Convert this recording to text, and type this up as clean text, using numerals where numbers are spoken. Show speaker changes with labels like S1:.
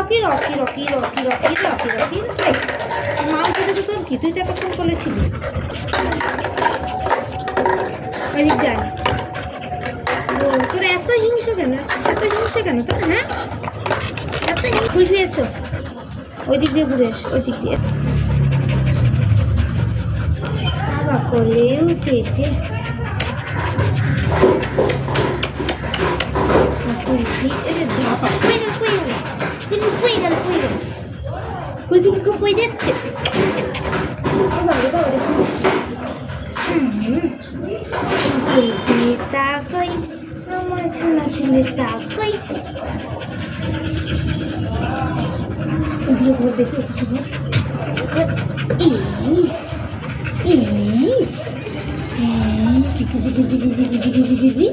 S1: Rocky Rocky Rocky Rocky Rocky Rocky Rocky মাল খেতে তো তোর কি তুই তো এতক্ষণ বলেছিলি ও তোর এত হিংসা কেন তোর হ্যাঁ এত খুশি আছো ওই দিক দিয়ে ঘুরে এস ওই দিক দিয়ে বাবা কোলে উঠেছে যাচ্ছে তাকাই আমার সোনা ছেলে তাকাই দেখি জিগি জিগি জিগি জিগি জিগি জিগি জি